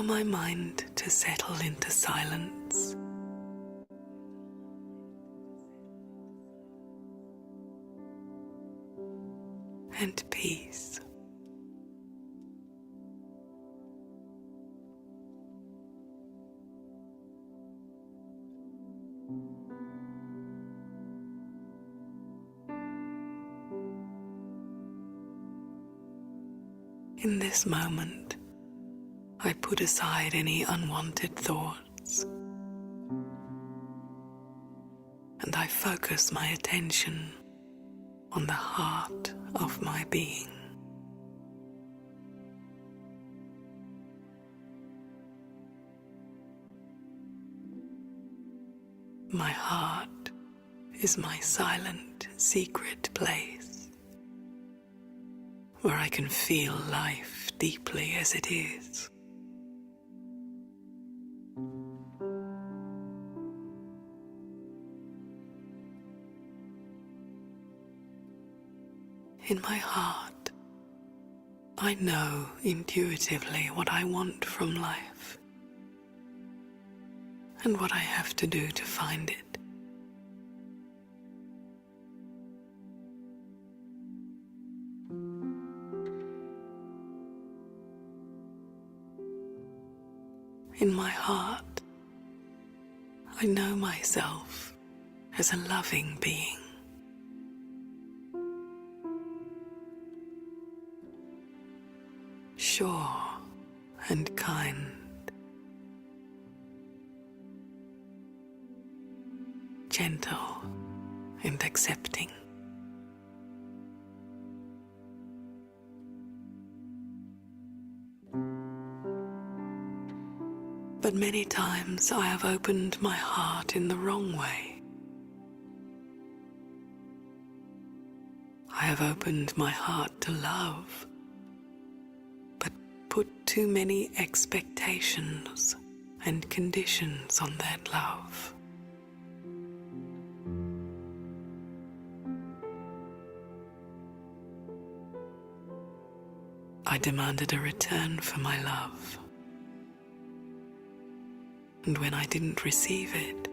allow my mind to settle into silence and peace. In this moment, I put aside any unwanted thoughts and I focus my attention on the heart of my being. My heart is my silent, secret place where I can feel life deeply as it is. In my heart, I know intuitively what I want from life and what I have to do to find it. In my heart, I know myself as a loving being. Sure and kind, gentle and accepting. But many times I have opened my heart in the wrong way. I have opened my heart to love, but put too many expectations and conditions on that love. I demanded a return for my love. And when I didn't receive it,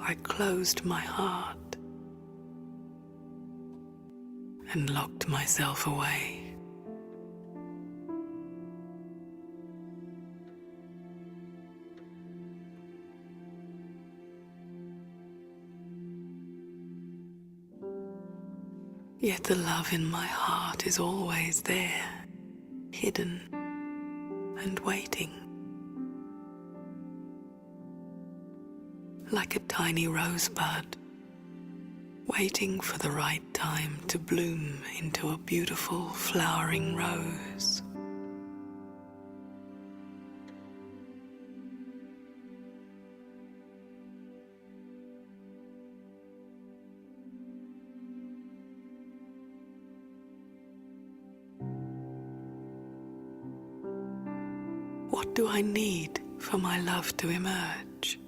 I closed my heart and locked myself away. Yet the love in my heart is always there, hidden and waiting. Like a tiny rosebud, waiting for the right time to bloom into a beautiful flowering rose. What do I need for my love to emerge?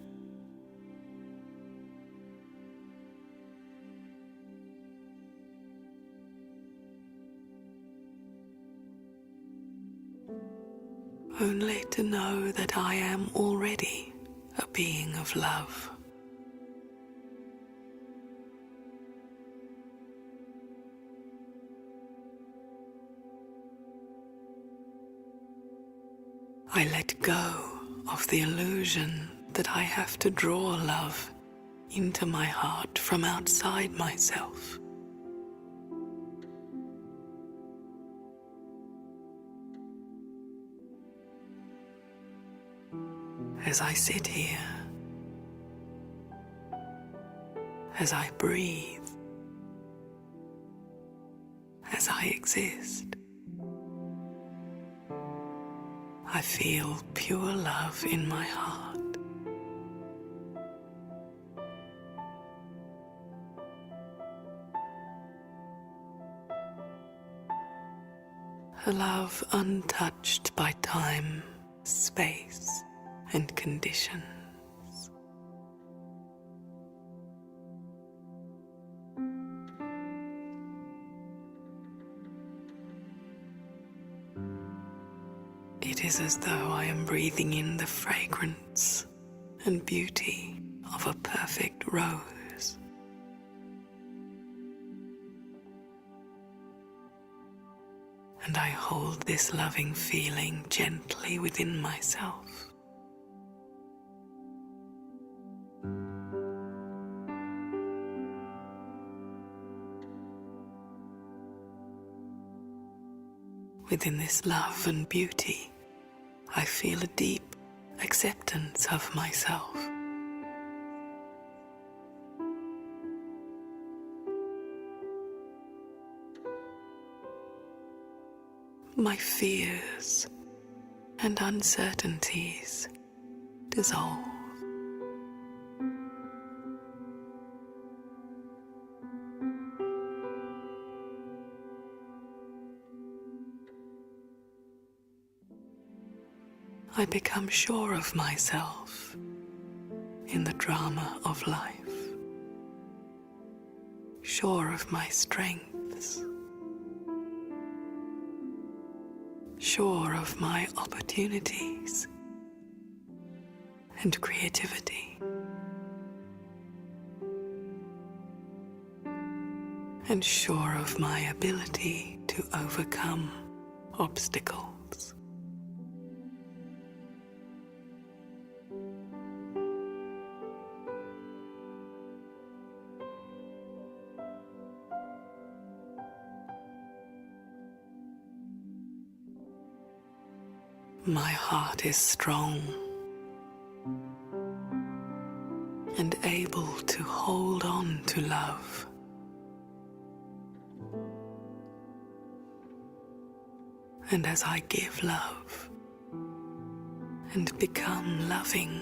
Only to know that I am already a being of love. I let go of the illusion that I have to draw love into my heart from outside myself. As I sit here, as I breathe, as I exist, I feel pure love in my heart. A love untouched by time, space, and conditions. It It is as though I am breathing in the fragrance and beauty of a perfect rose. And I hold this loving feeling gently within myself. Within this love and beauty, I feel a deep acceptance of myself. My fears and uncertainties dissolve. I become sure of myself in the drama of life, sure of my strengths, sure of my opportunities and creativity, and sure of my ability to overcome obstacles. My heart is strong and able to hold on to love. And as I give love and become loving,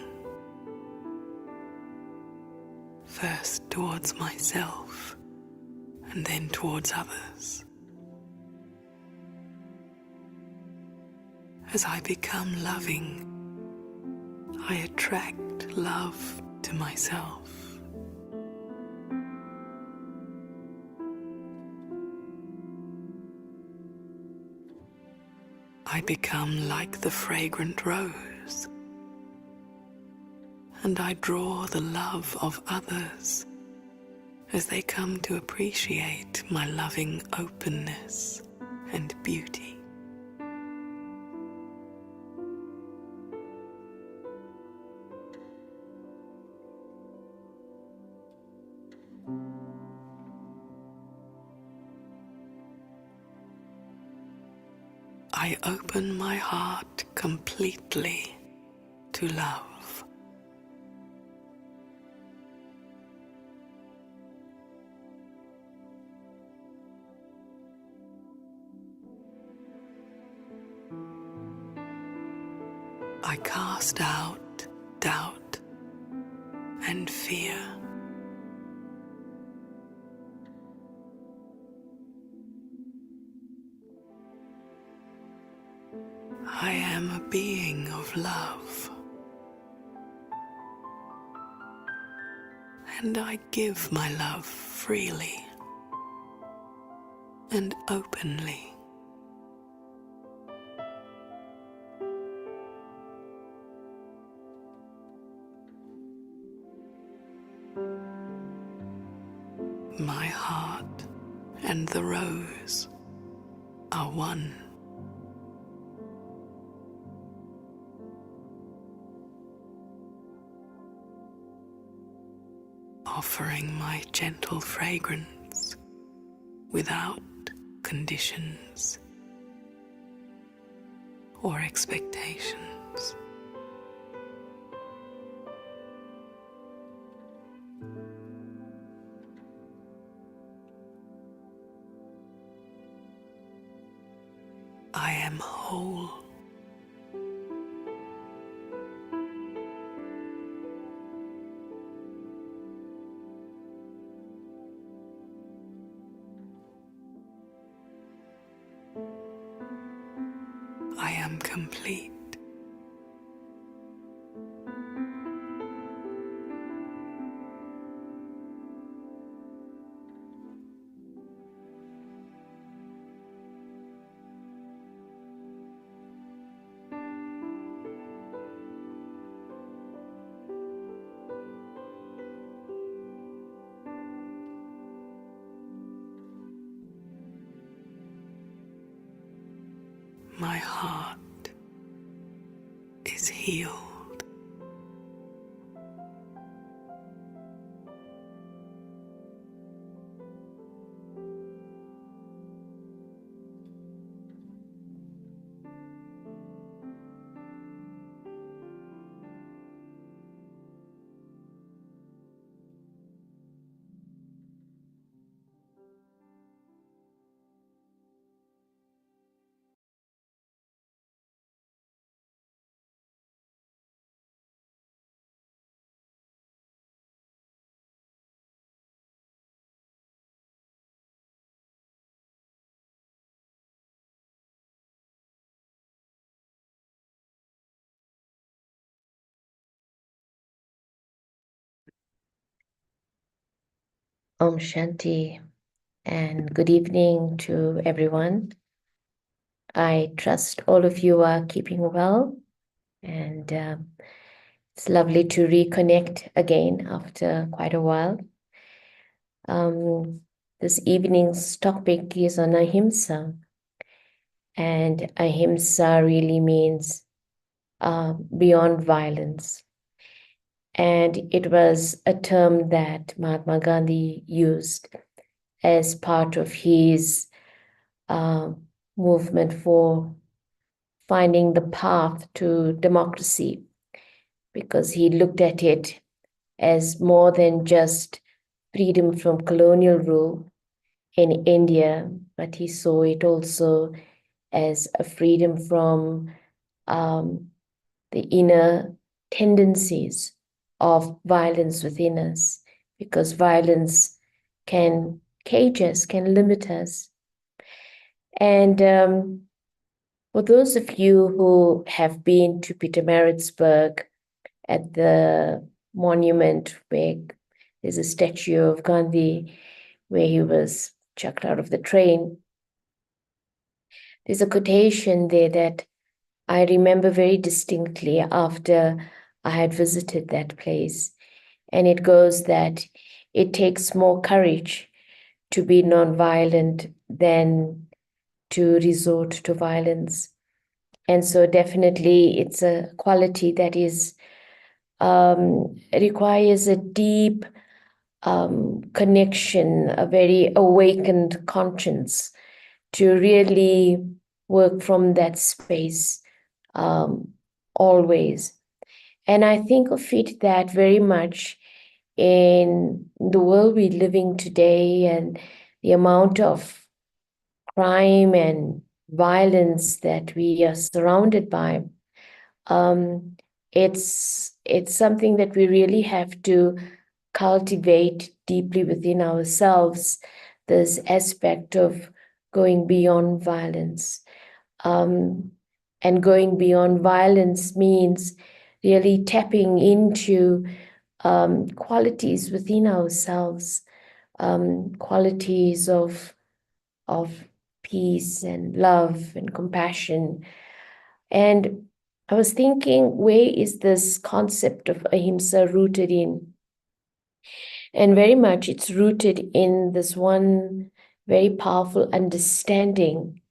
first towards myself and then towards others, as I become loving, I attract love to myself. I become like the fragrant rose, and I draw the love of others as they come to appreciate my loving openness and beauty. I open my heart completely to love. I cast out doubt and fear. I am a being of love, and I give my love freely and openly. My heart and the rose are one. Offering my gentle fragrance without conditions or expectations. I am whole. I am complete. my heart is healed. Om Shanti, and good evening to everyone. I trust all of you are keeping well, and it's lovely to reconnect again after quite a while. This evening's topic is on Ahimsa, and Ahimsa really means beyond violence. And it was a term that Mahatma Gandhi used as part of his movement for finding the path to democracy, because he looked at it as more than just freedom from colonial rule in India, but he saw it also as a freedom from the inner tendencies of violence within us, because violence can cage us, can limit us. And for those of you who have been to Pietermaritzburg at the monument where there's a statue of Gandhi where he was chucked out of the train, there's a quotation there that I remember very distinctly after I had visited that place. And it goes that it takes more courage to be nonviolent than to resort to violence. And so definitely it's a quality that is requires a deep connection, a very awakened conscience to really work from that space always. And I think of it that very much in the world we're living today, and the amount of crime and violence that we are surrounded by. It's something that we really have to cultivate deeply within ourselves, this aspect of going beyond violence. And going beyond violence means really tapping into qualities within ourselves, qualities of peace and love and compassion. And I was thinking, where is this concept of ahimsa rooted in? And very much it's rooted in this one very powerful understanding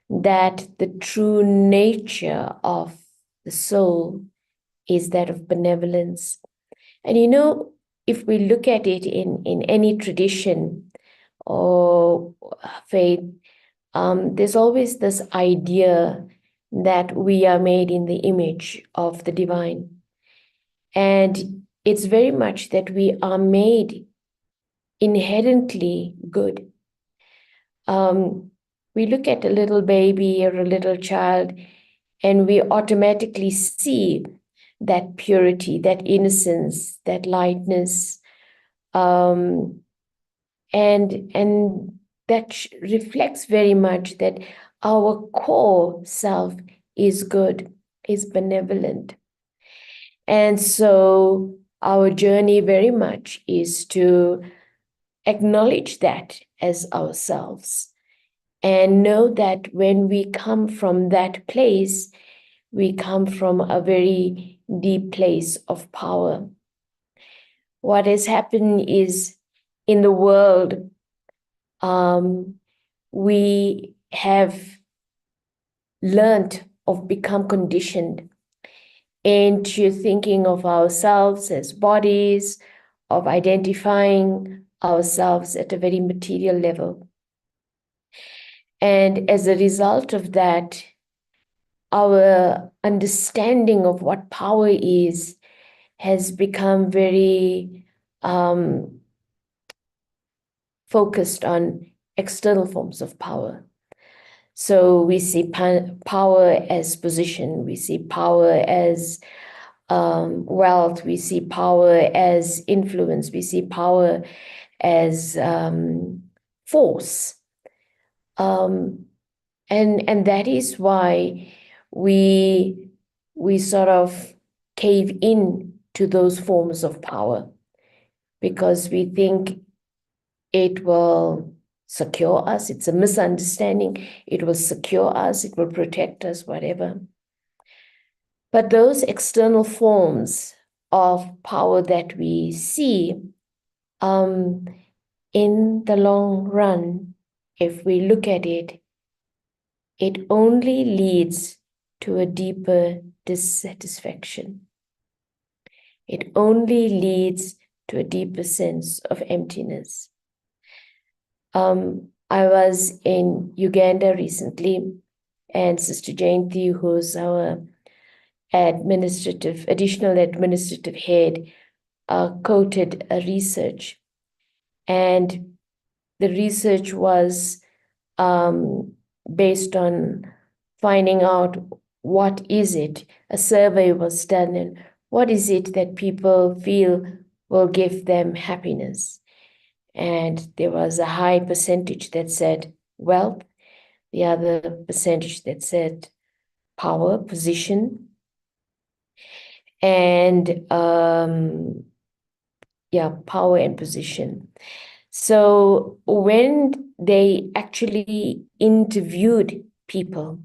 that the true nature of the soul is that of benevolence. And if we look at it in any tradition or faith, there's always this idea that we are made in the image of the divine. And it's very much that we are made inherently good. We look at a little baby or a little child, and we automatically see that purity, that innocence, that lightness, and that reflects very much that our core self is good, is benevolent. And so our journey very much is to acknowledge that as ourselves and know that when we come from that place, we come from a very deep place of power. What has happened is in the world, we have learned or become conditioned into thinking of ourselves as bodies, of identifying ourselves at a very material level. And as a result of that, our understanding of what power is has become very focused on external forms of power. So we see power as position, we see power as wealth, we see power as influence, we see power as force. And that is why we sort of cave in to those forms of power, because we think it will secure us. It's a misunderstanding. It will secure us. It will protect us, whatever. But those external forms of power that we see, in the long run, if we look at it, it only leads to a deeper dissatisfaction. It only leads to a deeper sense of emptiness. I was in Uganda recently, and Sister Jayanti, who's our additional administrative head, quoted a research. And the research was based on finding out what is it. A survey was done, and what is it that people feel will give them happiness. And there was a high percentage that said wealth, the other percentage that said power, position, and power and position. So when they actually interviewed people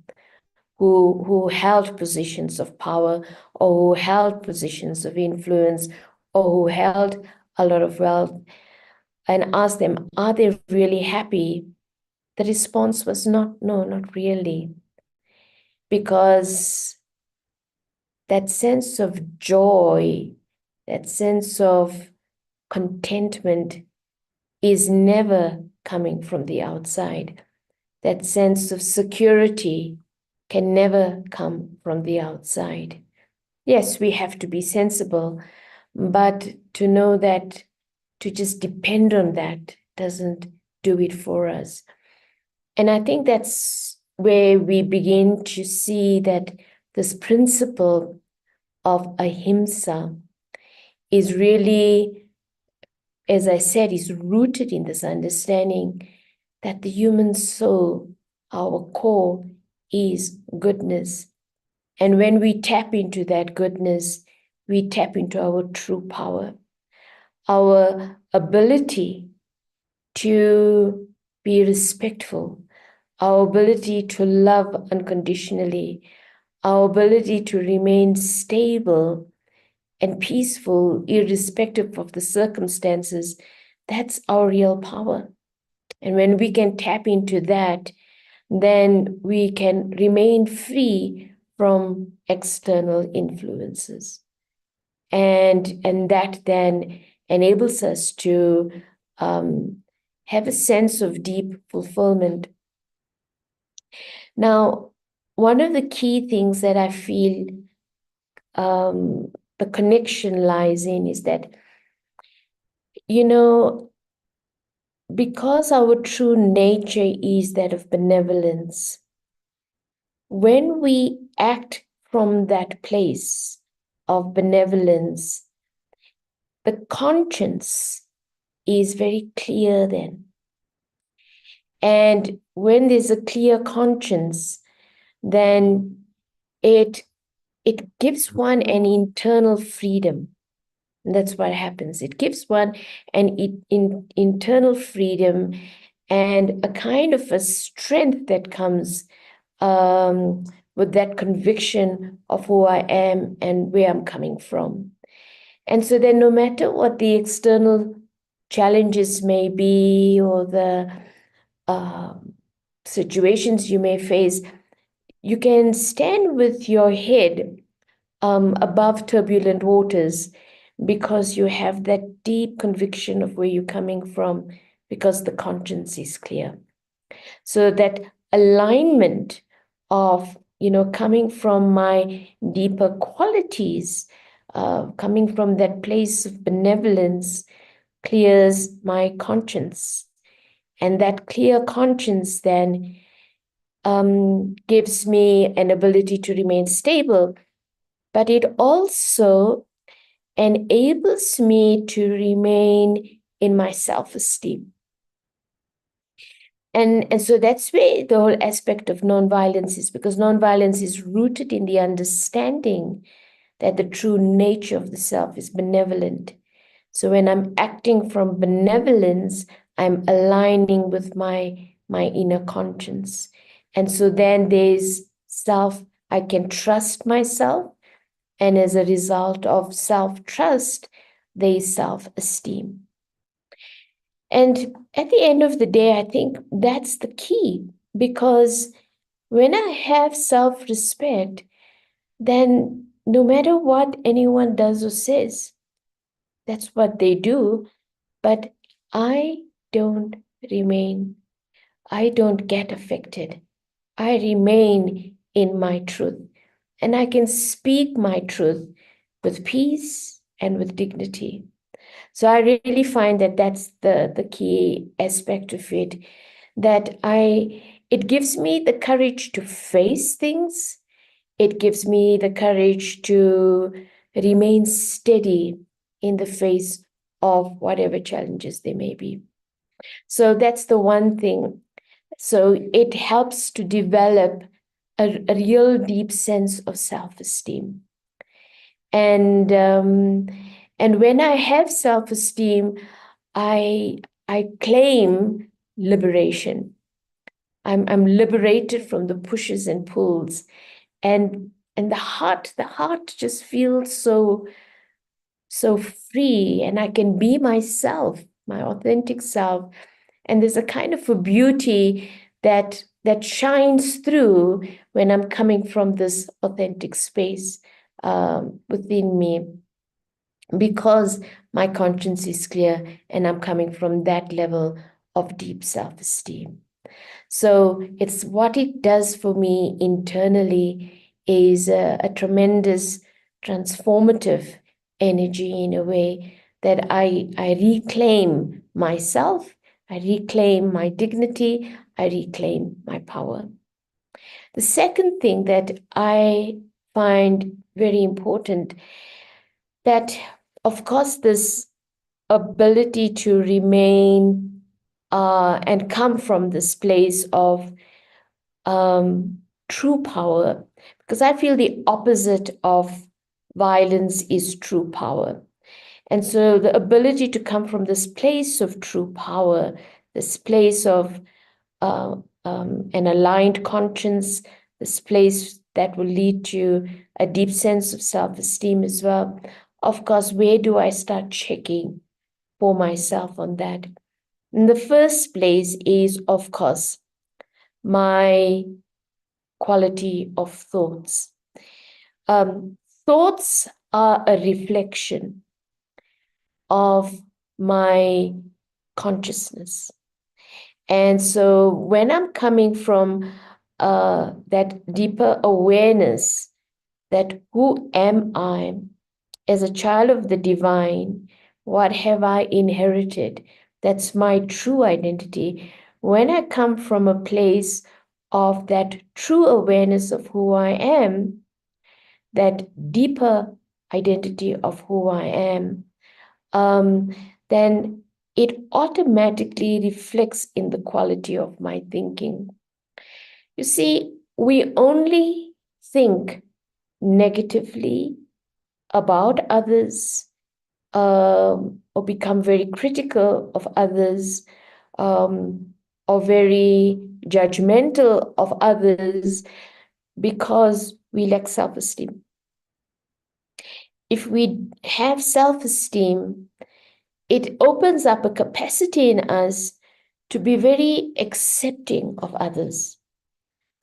who held positions of power, or who held positions of influence, or who held a lot of wealth, and asked them, are they really happy? The response was no, not really. Because that sense of joy, that sense of contentment is never coming from the outside. That sense of security can never come from the outside. Yes, we have to be sensible, but to know that to just depend on that doesn't do it for us. And I think that's where we begin to see that this principle of Ahimsa is really, as I said, is rooted in this understanding that the human soul, our core, is goodness. And when we tap into that goodness, we tap into our true power, our ability to be respectful, our ability to love unconditionally, our ability to remain stable and peaceful, irrespective of the circumstances. That's our real power. And when we can tap into that, then we can remain free from external influences. And that then enables us to have a sense of deep fulfillment. Now, one of the key things that I feel the connection lies in is that, because our true nature is that of benevolence, when we act from that place of benevolence, the conscience is very clear then. And when there's a clear conscience, then it gives one an internal freedom. And that's what happens. It gives one an internal freedom and a kind of a strength that comes with that conviction of who I am and where I'm coming from. And so then no matter what the external challenges may be, or the situations you may face, You can stand with your head above turbulent waters because you have that deep conviction of where you're coming from, because the conscience is clear. So that alignment of, coming from my deeper qualities, coming from that place of benevolence, clears my conscience. And that clear conscience then gives me an ability to remain stable, but it also enables me to remain in my self-esteem. And so that's where the whole aspect of nonviolence is, because nonviolence is rooted in the understanding that the true nature of the self is benevolent. So when I'm acting from benevolence, I'm aligning with my inner conscience. And so then there's self, I can trust myself. And as a result of self-trust, there's self-esteem. And at the end of the day, I think that's the key, because when I have self-respect, then no matter what anyone does or says, that's what they do, but I don't remain, I don't get affected. I remain in my truth, and I can speak my truth with peace and with dignity. So I really find that that's the key aspect of it, that it gives me the courage to face things. It gives me the courage to remain steady in the face of whatever challenges there may be. So that's the one thing. So it helps to develop a real deep sense of self-esteem. And when I have self-esteem, I claim liberation. I'm liberated from the pushes and pulls, and the heart just feels so free, and I can be myself, my authentic self. And there's a kind of a beauty that shines through when I'm coming from this authentic space within me, because my conscience is clear and I'm coming from that level of deep self-esteem. So it's what it does for me internally is a tremendous transformative energy, in a way that I reclaim myself, I reclaim my dignity, I reclaim my power. The second thing that I find very important, that of course this ability to remain and come from this place of true power, because I feel the opposite of violence is true power. And so the ability to come from this place of true power, this place of an aligned conscience, this place that will lead to a deep sense of self-esteem as well. Of course, where do I start checking for myself on that? In the first place is, of course, my quality of thoughts. Thoughts are a reflection of my consciousness. And so when I'm coming from that deeper awareness that who am I as a child of the divine, what have I inherited? That's my true identity. When I come from a place of that true awareness of who I am, that deeper identity of who I am, then it automatically reflects in the quality of my thinking. You see, we only think negatively about others, or become very critical of others, or very judgmental of others, because we lack self-esteem. If we have self-esteem, it opens up a capacity in us to be very accepting of others.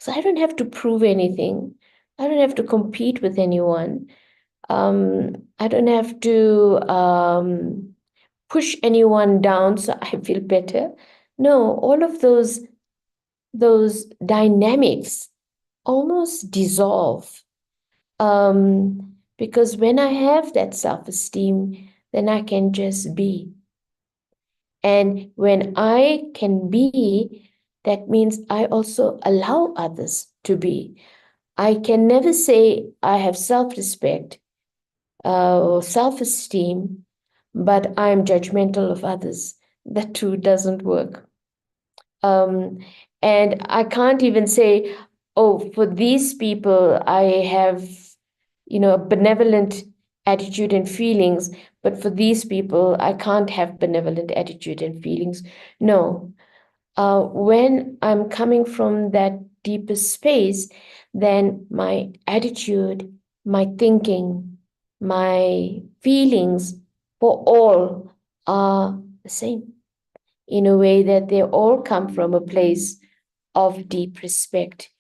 So I don't have to prove anything. I don't have to compete with anyone. I don't have to push anyone down so I feel better. No, all of those dynamics almost dissolve. Because when I have that self-esteem, then I can just be. And when I can be, that means I also allow others to be. I can never say I have self-respect or self-esteem, but I'm judgmental of others. That too doesn't work. And I can't even say, oh, for these people, I have, a benevolent attitude and feelings, but for these people, I can't have benevolent attitude and feelings. No. When I'm coming from that deeper space, then my attitude, my thinking, my feelings for all are the same, in a way that they all come from a place of deep respect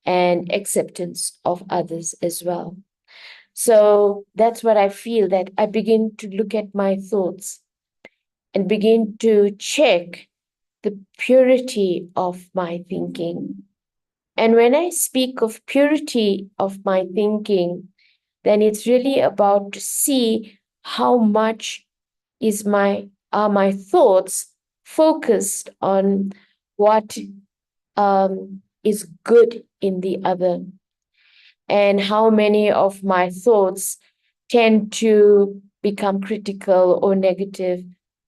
and acceptance of others as well. So that's what I feel, that I begin to look at my thoughts and begin to check the purity of my thinking. And when I speak of purity of my thinking, then it's really about to see how much are my thoughts focused on what is good in the other, and how many of my thoughts tend to become critical or negative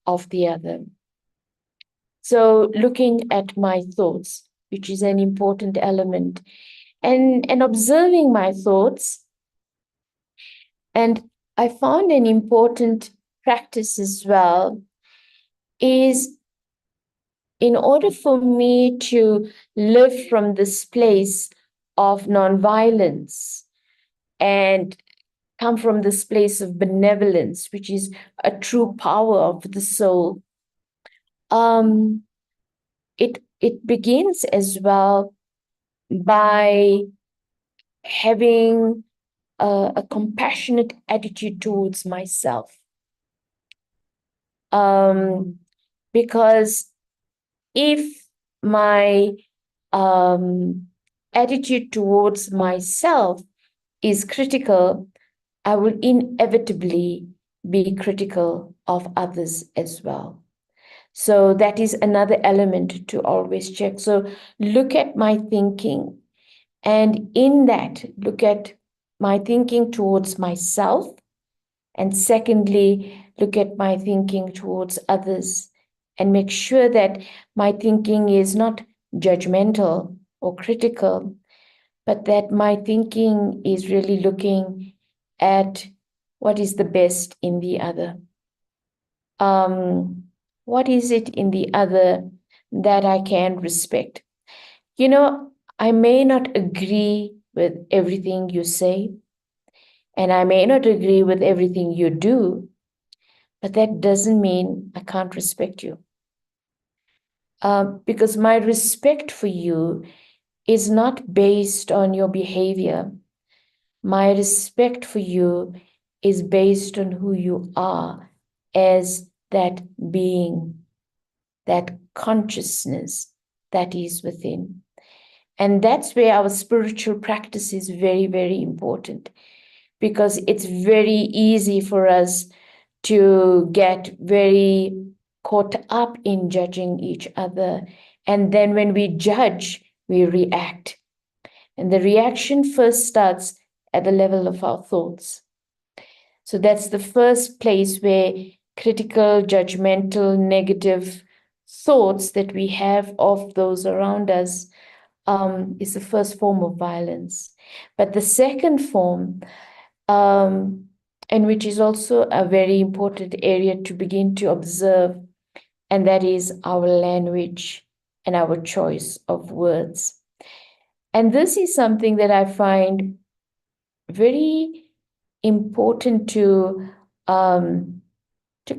of the other. So looking at my thoughts, which is an important element, and observing my thoughts. And I found an important practice as well is, in order for me to live from this place of nonviolence and come from this place of benevolence, which is a true power of the soul, it begins as well by having a compassionate attitude towards myself. Because if my attitude towards myself is critical, I will inevitably be critical of others as well. So that is another element to always check. So look at my thinking, and in that, look at my thinking towards myself. And secondly, look at my thinking towards others and make sure that my thinking is not judgmental or critical, but that my thinking is really looking at what is the best in the other. What is it in the other that I can respect? I may not agree with everything you say, and I may not agree with everything you do, but that doesn't mean I can't respect you. Because my respect for you is not based on your behavior. My respect for you is based on who you are as that being, that consciousness that is within. And that's where our spiritual practice is very, very important, because it's very easy for us to get very caught up in judging each other. And then when we judge, we react. And the reaction first starts at the level of our thoughts. So that's the first place where critical, judgmental, negative thoughts that we have of those around us is the first form of violence. But the second form, and which is also a very important area to begin to observe, and that is our language and our choice of words. And this is something that I find very important to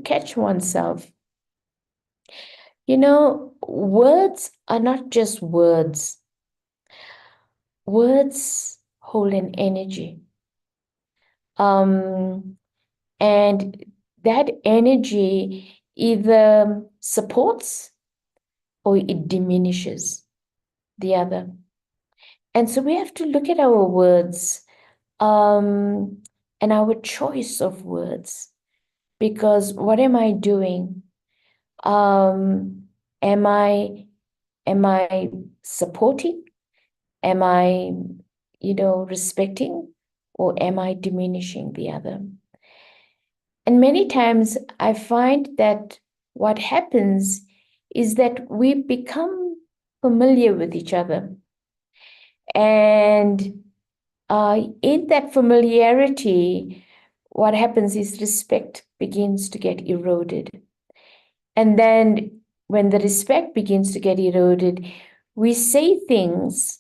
catch oneself. Words are not just words. words hold an energy. And that energy either supports or it diminishes the other. And so we have to look at our words and our choice of words, because what am I doing? Am I supporting? Am I, respecting, or am I diminishing the other? And many times I find that what happens is that we become familiar with each other. And in that familiarity, what happens is respect begins to get eroded. And then when the respect begins to get eroded, we say things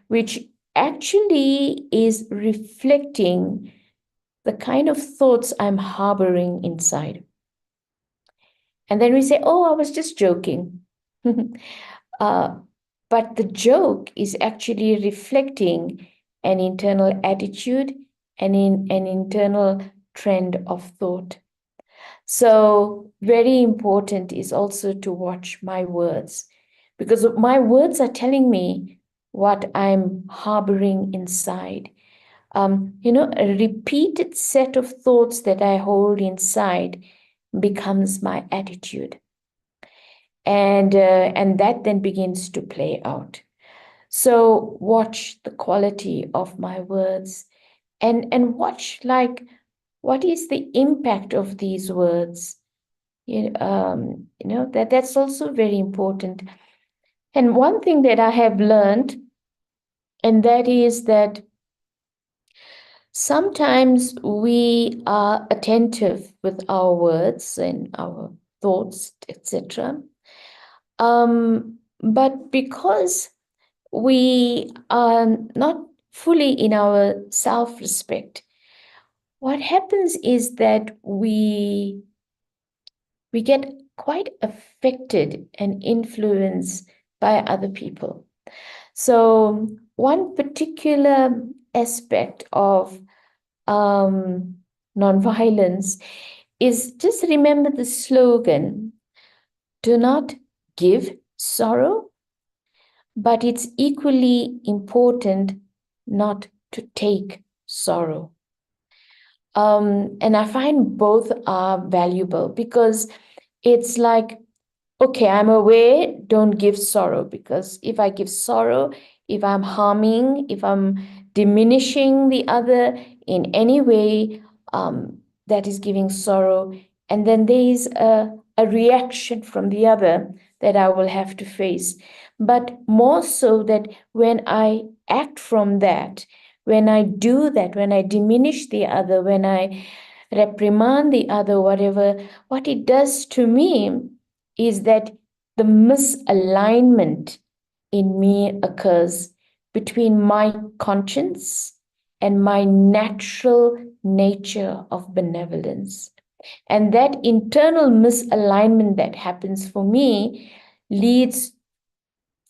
which actually is reflecting the kind of thoughts I'm harboring inside. And then we say, oh, I was just joking. But the joke is actually reflecting an internal attitude and in an internal trend of thought. So very important is also to watch my words, because my words are telling me what I'm harboring inside. A repeated set of thoughts that I hold inside becomes my attitude. And that then begins to play out. So watch the quality of my words and watch, like, what is the impact of these words? That's also very important. And one thing that I have learned, and that is that sometimes we are attentive with our words and our thoughts, etc. But because we are not fully in our self-respect, what happens is that we get quite affected and influenced by other people. So one particular aspect of nonviolence is, just remember the slogan: do not give sorrow, but it's equally important not to take sorrow. And I find both are valuable, because it's like, okay, I'm aware, don't give sorrow, because if I give sorrow, if I'm harming, if I'm diminishing the other in any way, that is giving sorrow. And then there is a reaction from the other that I will have to face. But more so that when I act from that, when I do that, when I diminish the other, when I reprimand the other, whatever, what it does to me is that the misalignment in me occurs between my conscience and my natural nature of benevolence. And that internal misalignment that happens for me leads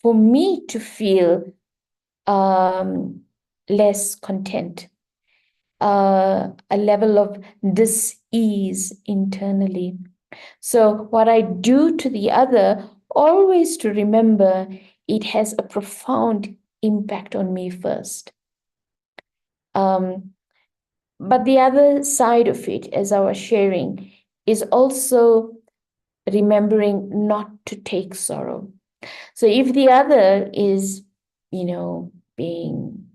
for me to feel less content, a level of dis-ease internally. So what I do to the other, always to remember, it has a profound impact on me first. But the other side of it, as I was sharing, is also remembering not to take sorrow. So if the other is, being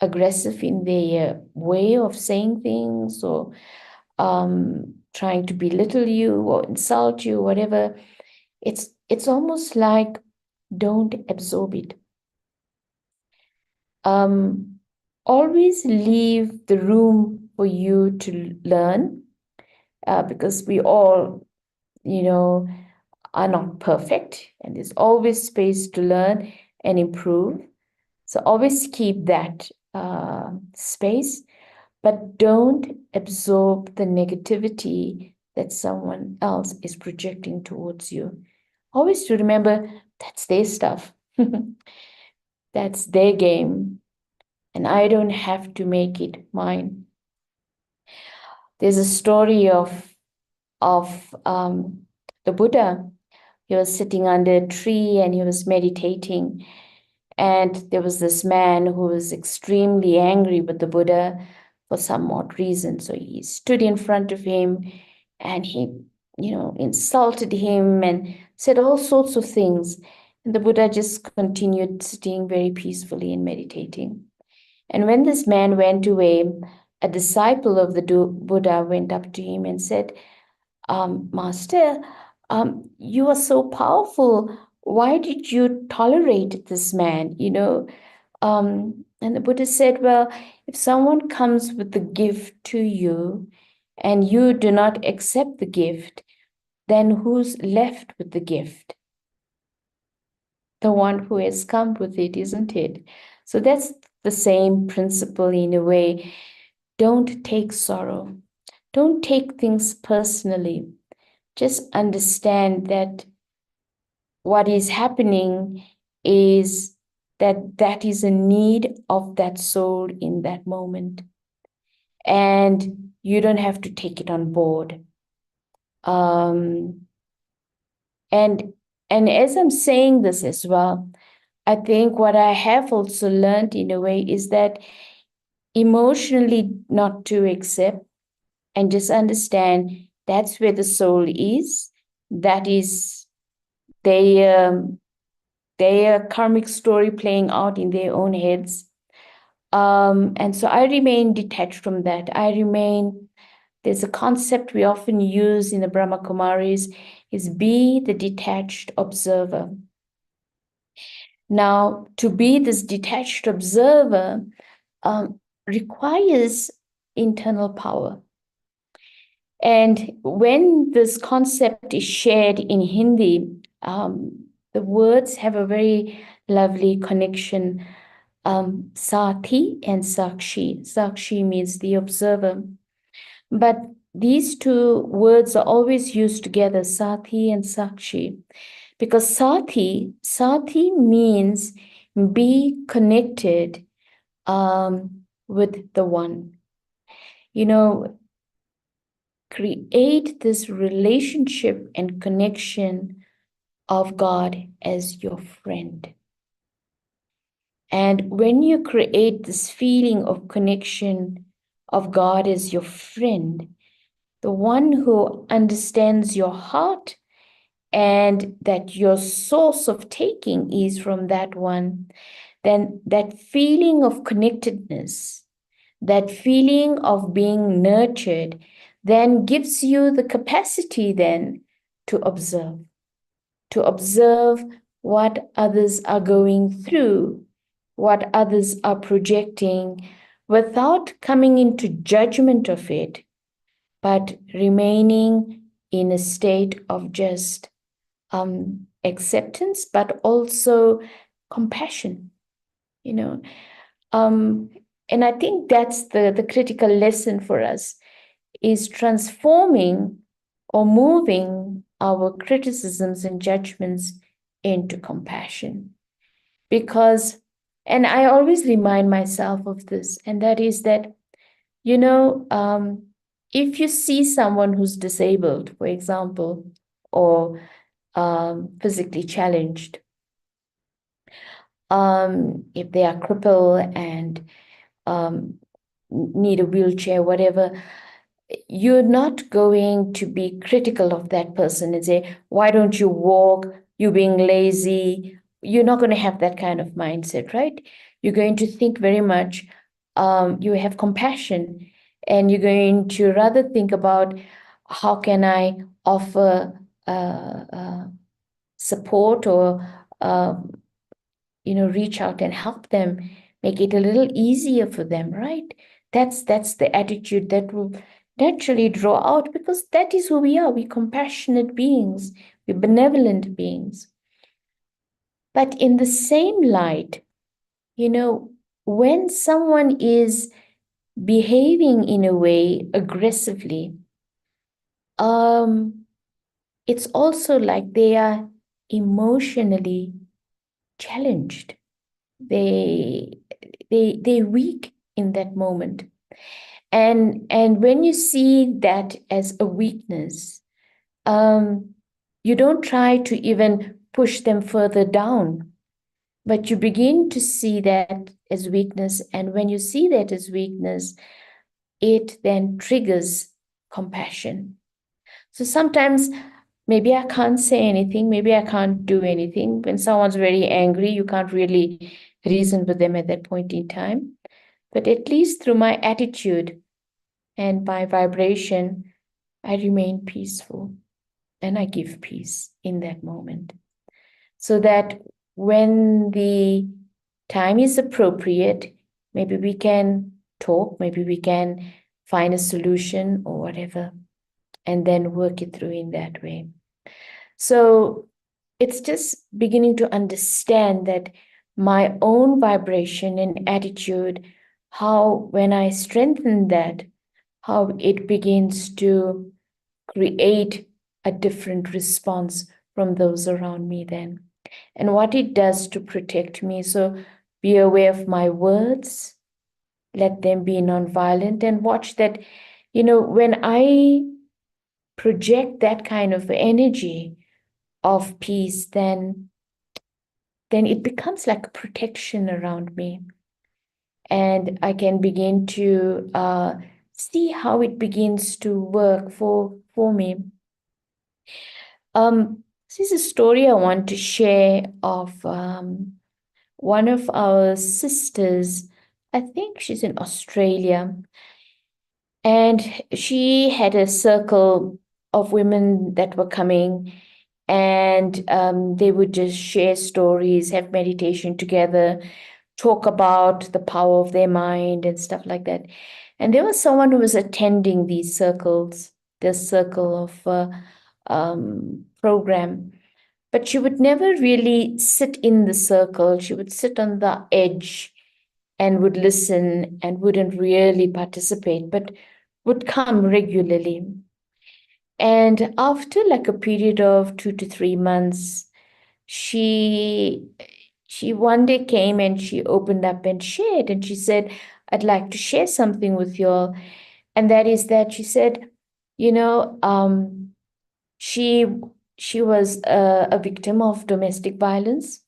aggressive in their way of saying things, or trying to belittle you or insult you, whatever, it's almost like, don't absorb it. Always leave the room for you to learn, because we all, are not perfect, and there's always space to learn and improve. So always keep that space, but don't absorb the negativity that someone else is projecting towards you. Always to remember, that's their stuff. That's their game, and I don't have to make it mine. There's a story of the Buddha. He was sitting under a tree and he was meditating. And there was this man who was extremely angry with the Buddha for some odd reason. So he stood in front of him and he, insulted him and said all sorts of things. And the Buddha just continued sitting very peacefully and meditating. And when this man went away, a disciple of the Buddha went up to him and said, Master, you are so powerful. Why did you tolerate this man? And the Buddha said, well, if someone comes with the gift to you and you do not accept the gift, then who's left with the gift? The one who has come with it, isn't it? So that's the same principle in a way. Don't take sorrow. Don't take things personally. Just understand that what is happening is that is a need of that soul in that moment. And you don't have to take it on board. And as I'm saying this as well, I think what I have also learned in a way is that emotionally not to accept and just understand that's where the soul is. That is their karmic story playing out in their own heads. And so I remain detached from that. There's a concept we often use in the Brahma Kumaris is be the detached observer. Now, to be this detached observer requires internal power. And when this concept is shared in Hindi, the words have a very lovely connection. Sati and Sakshi. Sakshi means the observer. But these two words are always used together, Sati and Sakshi. Because Sati means be connected with the one. Create this relationship and connection of God as your friend. And when you create this feeling of connection of God as your friend, the one who understands your heart and that your source of taking is from that one, then that feeling of connectedness, that feeling of being nurtured, then gives you the capacity then to observe what others are going through, what others are projecting, without coming into judgment of it, but remaining in a state of just acceptance, but also compassion, and I think that's the critical lesson for us, is transforming or moving our criticisms and judgments into compassion. Because, and I always remind myself of this, and that is that, if you see someone who's disabled, for example, or physically challenged, if they are crippled and need a wheelchair, whatever, you're not going to be critical of that person and say, why don't you walk? You're being lazy. You're not going to have that kind of mindset, right? You're going to think very much, you have compassion, and you're going to rather think about how can I offer support or, reach out and help them, make it a little easier for them, right? That's the attitude that will naturally draw out, because that is who we are. We're compassionate beings, we're benevolent beings. But in the same light, when someone is behaving in a way aggressively, it's also like they are emotionally challenged. they're weak in that moment. And when you see that as a weakness, you don't try to even push them further down, but you begin to see that as weakness. And when you see that as weakness, it then triggers compassion. So sometimes maybe I can't say anything, maybe I can't do anything. When someone's very angry, you can't really reason with them at that point in time. But at least through my attitude and my vibration, I remain peaceful and I give peace in that moment. So that when the time is appropriate, maybe we can talk, maybe we can find a solution or whatever, and then work it through in that way. So it's just beginning to understand that my own vibration and attitude, how when I strengthen that, how it begins to create a different response from those around me then. And what it does to protect me. So be aware of my words, let them be nonviolent, and watch that, when I project that kind of energy of peace, then it becomes like a protection around me. And I can begin to see how it begins to work for me. This is a story I want to share of one of our sisters. I think she's in Australia. And she had a circle of women that were coming, and they would just share stories, have meditation together, talk about the power of their mind and stuff like that. And there was someone who was attending these circles, this circle of program, but she would never really sit in the circle. She would sit on the edge and would listen and wouldn't really participate, but would come regularly. And after like a period of 2 to 3 months, she one day came and she opened up and shared, and she said, I'd like to share something with you all. And that is that she said, you know, she was a victim of domestic violence.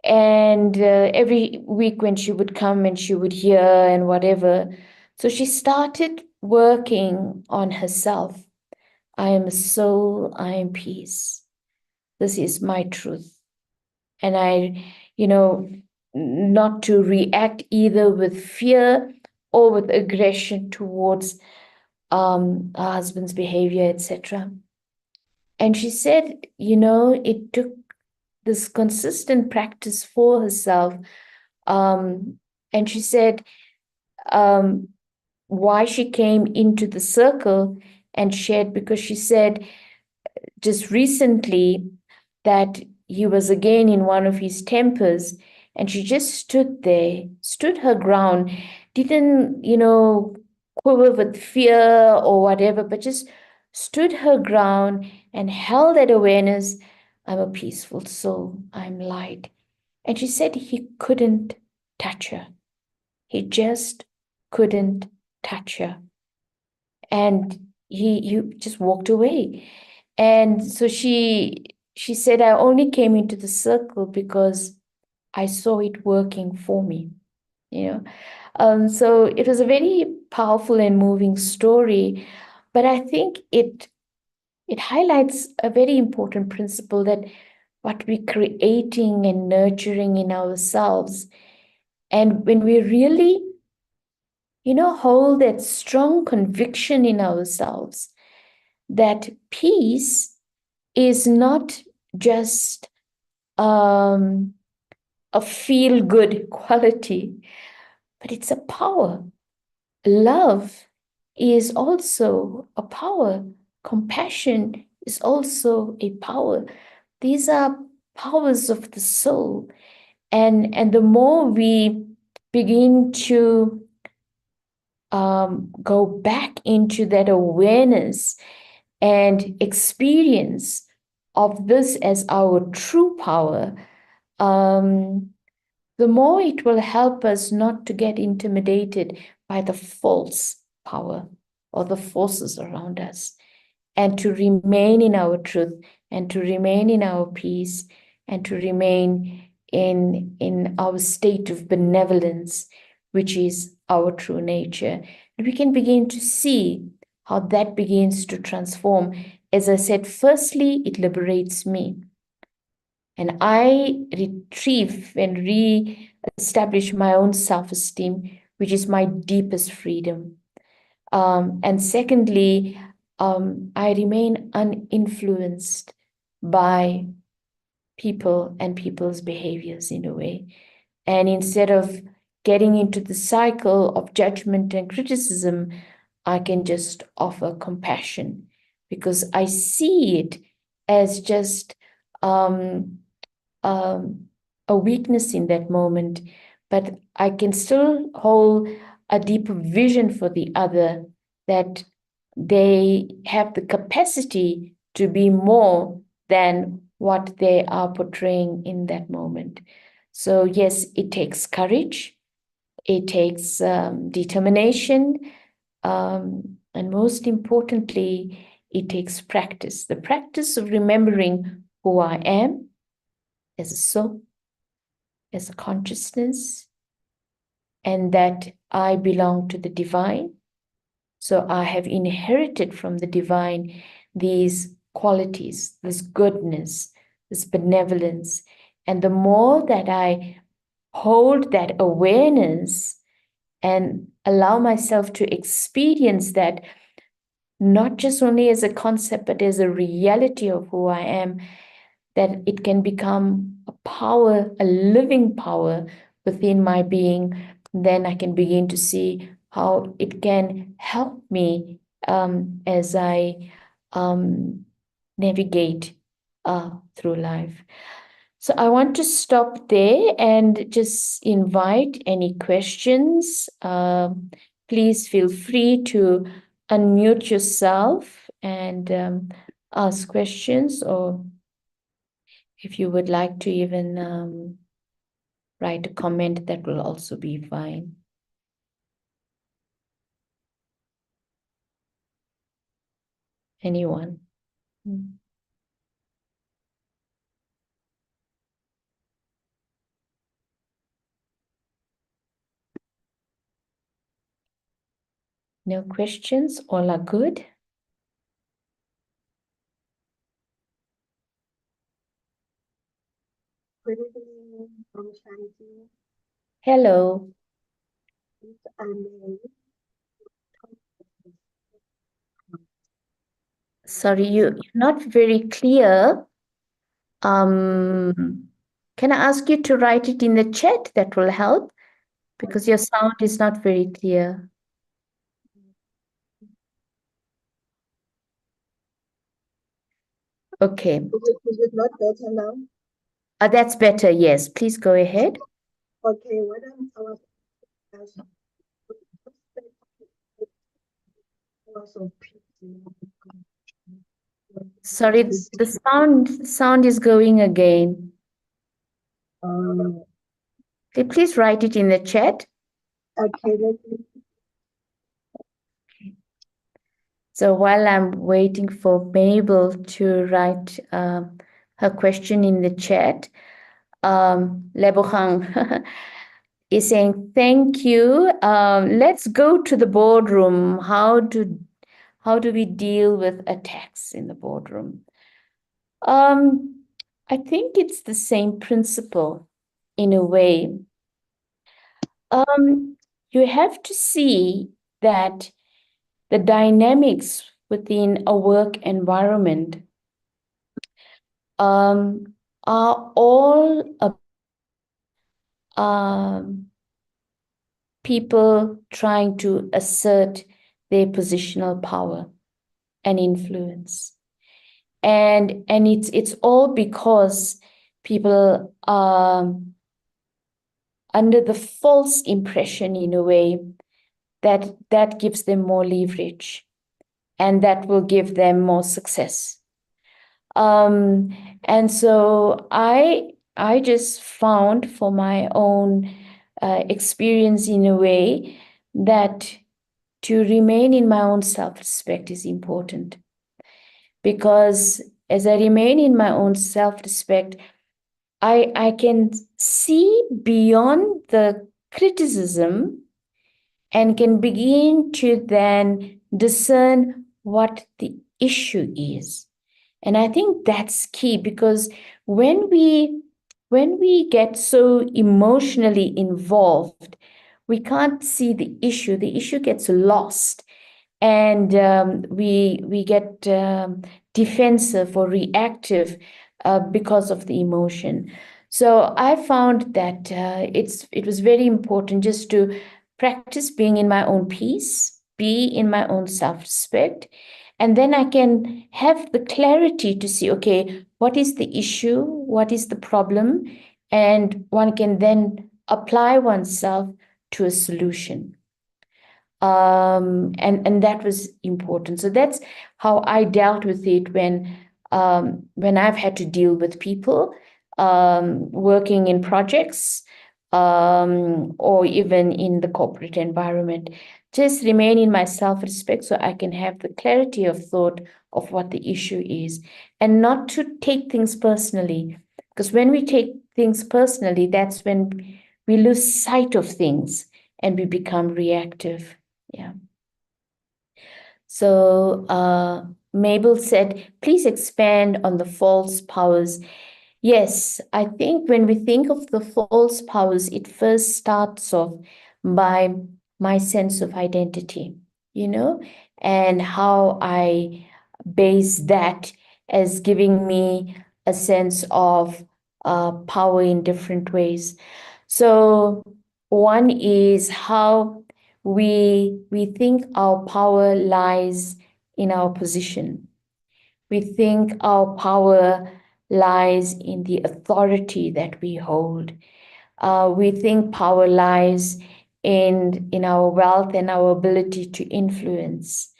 And every week when she would come and she would hear and whatever, so she started working on herself. I am a soul, I am peace. This is my truth. And I, not to react either with fear or with aggression towards her husband's behavior, etc. And she said, it took this consistent practice for herself. And she said, why she came into the circle and shared, because she said just recently that he was again in one of his tempers, and she just stood there, stood her ground, didn't, quiver with fear or whatever, but just stood her ground and held that awareness. I'm a peaceful soul, I'm light. And she said he couldn't touch her. He just couldn't touch her. And he just walked away. And so she said, I only came into the circle because I saw it working for me, So it was a very powerful and moving story, but I think it highlights a very important principle, that what we're creating and nurturing in ourselves. And when we really, hold that strong conviction in ourselves that peace is not just a feel-good quality, but it's a power. Love is also a power. Compassion is also a power. These are powers of the soul. And the more we begin to go back into that awareness and experience of this as our true power, the more it will help us not to get intimidated by the false power or the forces around us, and to remain in our truth, and to remain in our peace, and to remain in our state of benevolence, which is our true nature. And we can begin to see how that begins to transform. As I said, firstly, it liberates me. And I retrieve and re-establish my own self-esteem, which is my deepest freedom. And secondly, I remain uninfluenced by people and people's behaviors in a way. And instead of getting into the cycle of judgment and criticism, I can just offer compassion, because I see it as just a weakness in that moment, but I can still hold a deeper vision for the other, that they have the capacity to be more than what they are portraying in that moment. So yes, it takes courage, it takes determination, and most importantly, it takes practice. The practice of remembering who I am as a soul, as a consciousness, and that I belong to the divine. So I have inherited from the divine these qualities, this goodness, this benevolence. And the more that I hold that awareness and allow myself to experience that, not just only as a concept, but as a reality of who I am, that it can become a power, a living power within my being, then I can begin to see how it can help me as I navigate through life. So I want to stop there and just invite any questions. Please feel free to unmute yourself and ask questions, or if you would like to even write a comment, that will also be fine. Anyone? No questions? All are good? Good evening, Shanti. Hello. I'm Sorry, you're not very clear. Can I ask you to write it in the chat? That will help, because your sound is not very clear. Okay. Is it not better now? That's better. Yes, please go ahead. Okay, what I was of peace. Sorry, the sound is going again. Please write it in the chat. Okay, let me. So while I'm waiting for Mabel to write her question in the chat, Lebohang is saying, thank you. Let's go to the boardroom. How do we deal with attacks in the boardroom? I think it's the same principle in a way. You have to see that the dynamics within a work environment are all people trying to assert their positional power and influence. And it's all because people are under the false impression, in a way, that gives them more leverage and that will give them more success. And so I I just found for my own experience in a way that to remain in my own self-respect is important. Because as I remain in my own self-respect, I can see beyond the criticism and can begin to then discern what the issue is. And I think that's key, because when we get so emotionally involved, we can't see the issue. The issue gets lost, and we get defensive or reactive because of the emotion. So I found that it was very important just to practice being in my own peace, be in my own self-respect, and then I can have the clarity to see, okay, what is the issue, what is the problem, and one can then apply oneself to a solution. And that was important. So that's how I dealt with it when I've had to deal with people working in projects or even in the corporate environment. Just remain in my self-respect so I can have the clarity of thought of what the issue is, and not to take things personally. Because when we take things personally, that's when we lose sight of things and we become reactive. Yeah. So Mabel said, please expand on the false powers. Yes, I think when we think of the false powers, it first starts off by my sense of identity, and how I base that as giving me a sense of power in different ways. So one is how we think our power lies in our position. We think our power lies in the authority that we hold. We think power lies in our wealth and our ability to influence.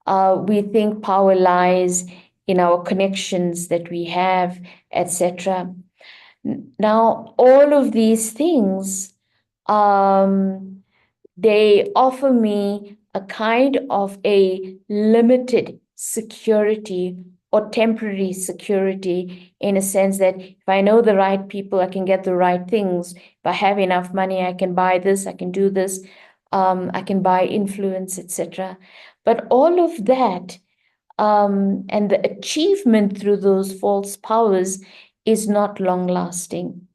We think power lies in our connections that we have, etc. Now, all of these things, they offer me a kind of a limited security or temporary security, in a sense that if I know the right people, I can get the right things. If I have enough money, I can buy this, I can do this, I can buy influence, etc. But all of that and the achievement through those false powers is not long lasting.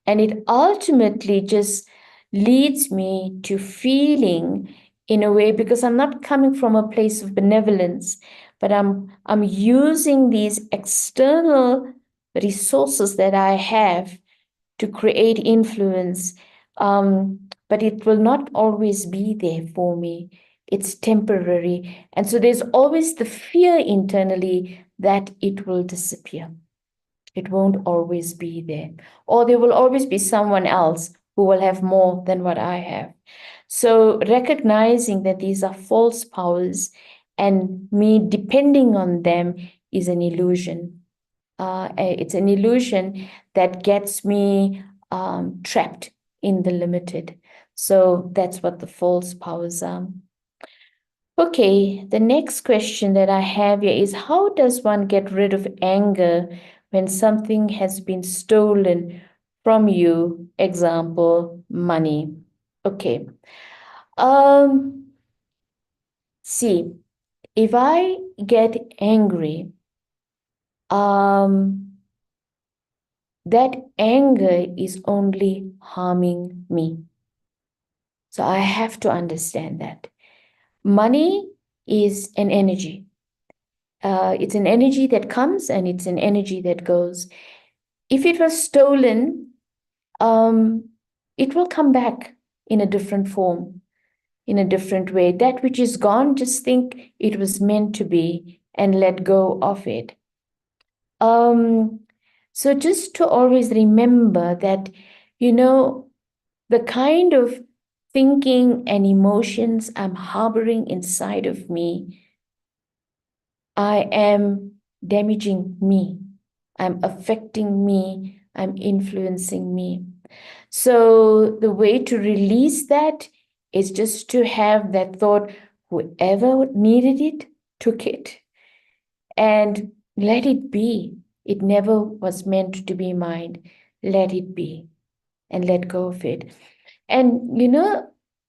And it ultimately just leads me to feeling in a way, because I'm not coming from a place of benevolence, but I'm using these external resources that I have to create influence. But it will not always be there for me. It's temporary. And so there's always the fear internally that it will disappear. It won't always be there. Or there will always be someone else who will have more than what I have. So recognizing that these are false powers and me depending on them is an illusion. It's an illusion that gets me trapped in the limited. So that's what the false powers are. Okay, the next question that I have here is, how does one get rid of anger when something has been stolen from you? Example, money. Okay. See, if I get angry, that anger is only harming me. So I have to understand that. Money is an energy. It's an energy that comes and it's an energy that goes. If it was stolen, it will come back in a different form, in a different way. That which is gone, just think it was meant to be and let go of it. So just to always remember that, the kind of thinking and emotions I'm harboring inside of me, I am damaging me. I'm affecting me. I'm influencing me. So the way to release that is just to have that thought, whoever needed it, took it, and let it be. It never was meant to be mine. Let it be and let go of it. And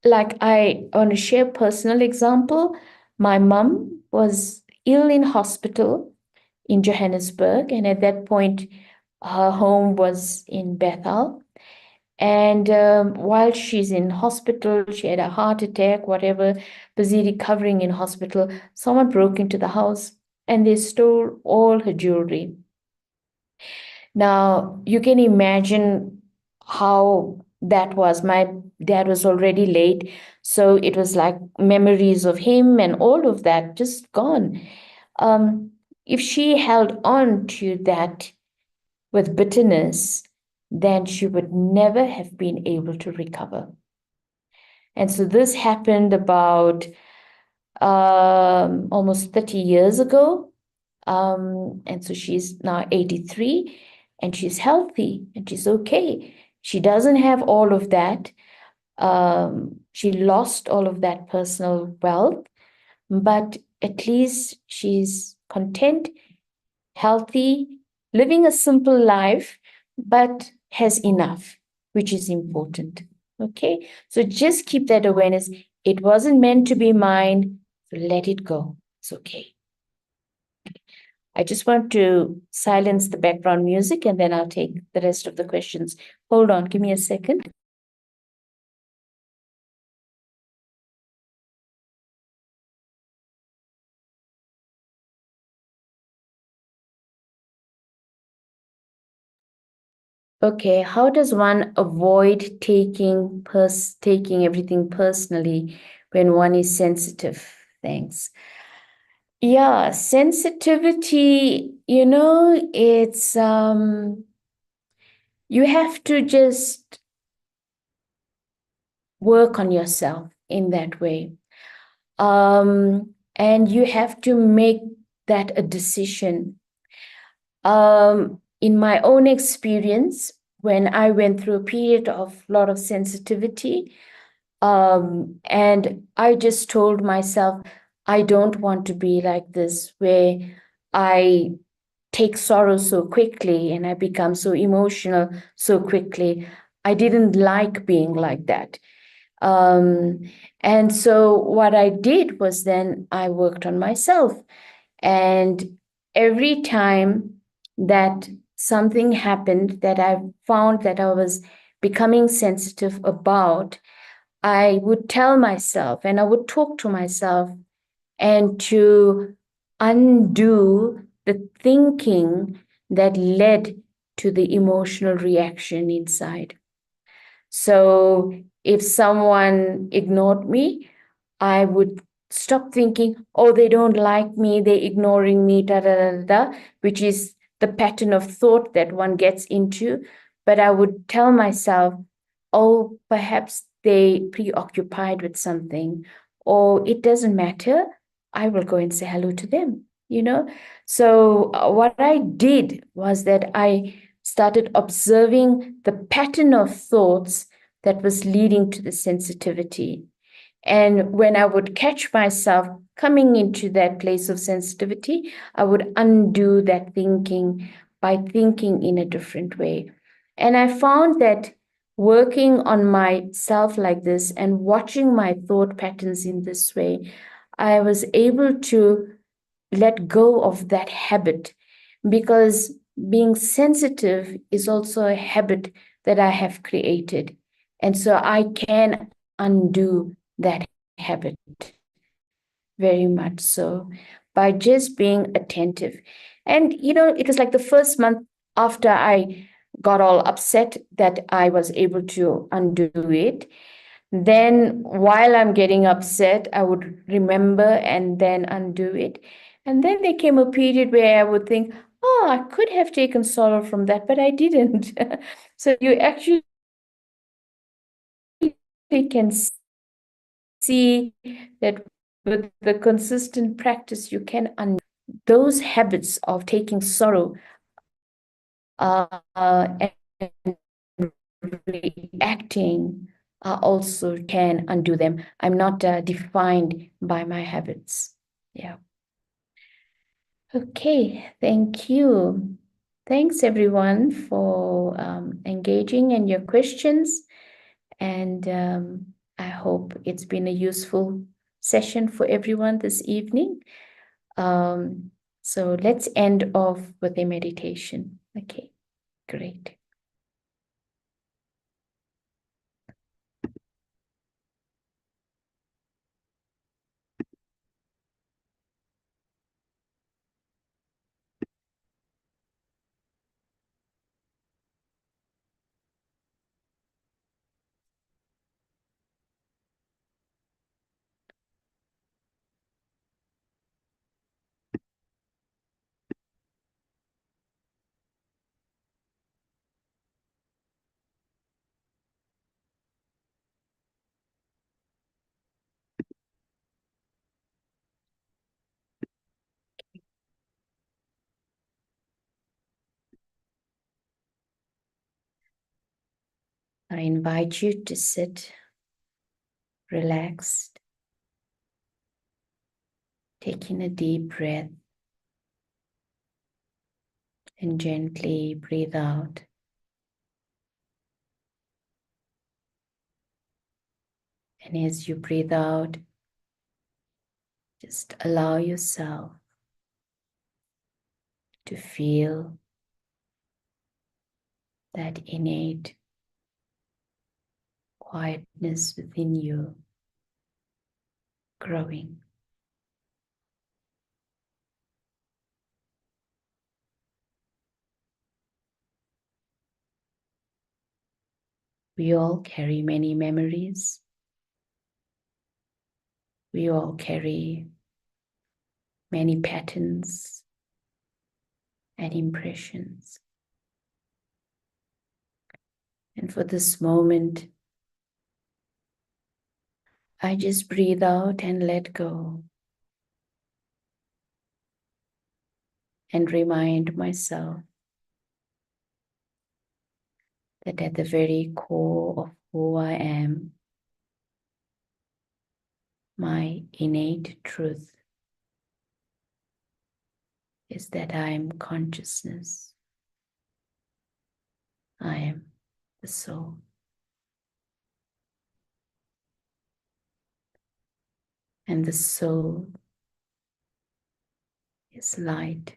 like I want to share a personal example. My mom was ill in hospital in Johannesburg, and at that point, her home was in Bethel. And while she's in hospital, she had a heart attack, whatever, busy recovering in hospital, someone broke into the house and they stole all her jewelry. Now, you can imagine how that was. My dad was already late, so it was like memories of him and all of that just gone. If she held on to that with bitterness, then she would never have been able to recover. And so this happened about almost 30 years ago. And so she's now 83 and she's healthy and she's okay. She doesn't have all of that. She lost all of that personal wealth, but at least she's content, healthy, living a simple life, but has enough, which is important. Okay, so just keep that awareness. It wasn't meant to be mine, so let it go. It's okay. I just want to silence the background music and then I'll take the rest of the questions. Hold on, give me a second. Okay, how does one avoid taking everything personally when one is sensitive? Thanks. Yeah, sensitivity, it's you have to just work on yourself in that way. And you have to make that a decision. In my own experience, when I went through a period of a lot of sensitivity, and I just told myself, I don't want to be like this, where I take sorrow so quickly and I become so emotional so quickly. I didn't like being like that. And so what I did was then I worked on myself. And every time that something happened that I found that I was becoming sensitive about, I would tell myself and I would talk to myself and to undo the thinking that led to the emotional reaction inside. So if someone ignored me, I would stop thinking, oh, they don't like me, they're ignoring me, da da da da, which is the pattern of thought that one gets into. But I would tell myself, oh, perhaps they preoccupied with something, or it doesn't matter. I will go and say hello to them, So what I did was that I started observing the pattern of thoughts that was leading to the sensitivity. And when I would catch myself coming into that place of sensitivity, I would undo that thinking by thinking in a different way. And I found that working on myself like this and watching my thought patterns in this way, I was able to let go of that habit, because being sensitive is also a habit that I have created. And so I can undo that habit very much so by just being attentive. And, it was like the first month after I got all upset that I was able to undo it. Then while I'm getting upset, I would remember and then undo it. And then there came a period where I would think, oh, I could have taken sorrow from that, but I didn't. So you actually can see that with the consistent practice, you can undo those habits of taking sorrow. reacting also can undo them. I'm not defined by my habits. Yeah. Okay, thank you. Thanks everyone for engaging in your questions. And I hope it's been a useful session for everyone this evening. So let's end off with a meditation. Okay, great. I invite you to sit relaxed, taking a deep breath and gently breathe out. And as you breathe out, just allow yourself to feel that innate quietness within you growing. We all carry many memories. We all carry many patterns and impressions. And for this moment, I just breathe out and let go and remind myself that at the very core of who I am, my innate truth is that I am consciousness. I am the soul. And the soul is light.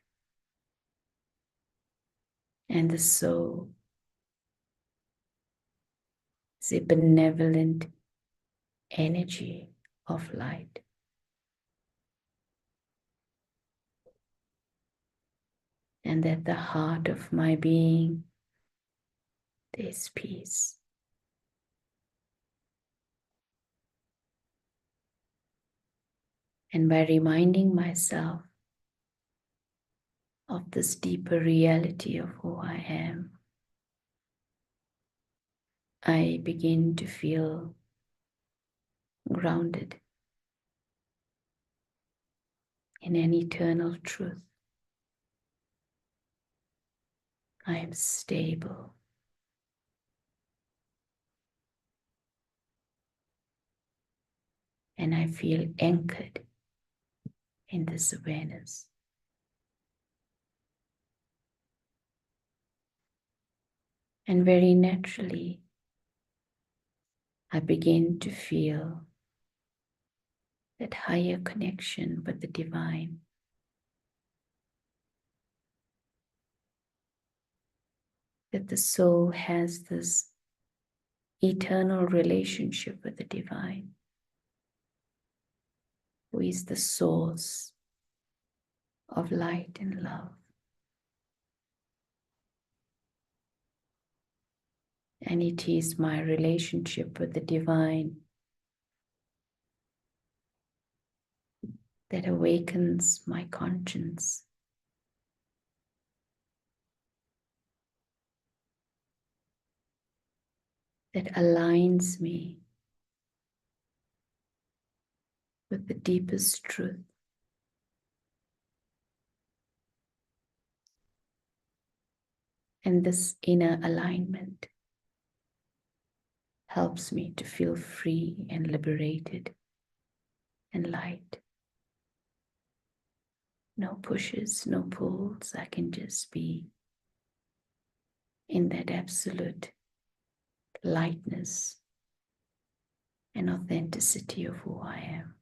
And the soul is a benevolent energy of light. And at the heart of my being, there's peace. And by reminding myself of this deeper reality of who I am, I begin to feel grounded in an eternal truth. I am stable. And I feel anchored in this awareness. And very naturally, I begin to feel that higher connection with the divine. That the soul has this eternal relationship with the divine, who is the source of light and love. And it is my relationship with the divine that awakens my conscience, that aligns me with the deepest truth. And this inner alignment helps me to feel free and liberated and light. No pushes, no pulls. I can just be in that absolute lightness and authenticity of who I am.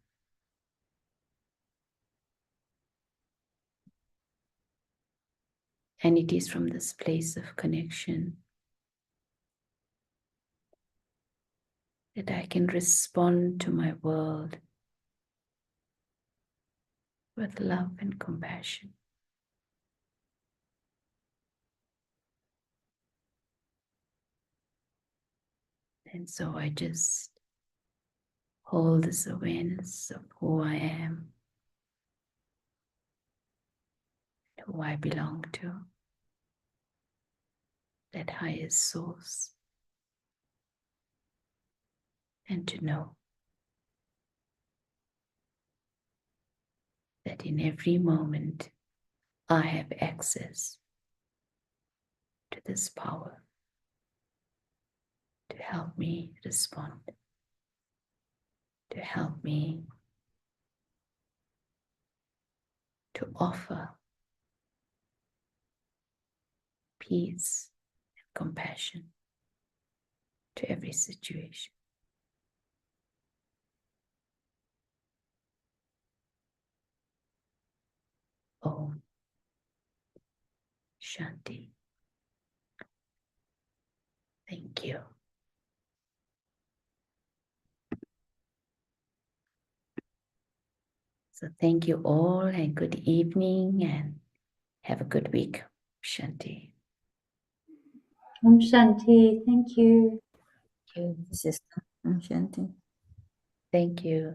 And it is from this place of connection that I can respond to my world with love and compassion. And so I just hold this awareness of who I am, who I belong to, that highest source, and to know that in every moment I have access to this power to help me respond, to help me to offer peace and compassion to every situation. Om Shanti. Thank you. So thank you all and good evening and have a good week. Shanti. Om Shanti. Thank you. Thank you. Sister. Shanti. Thank you.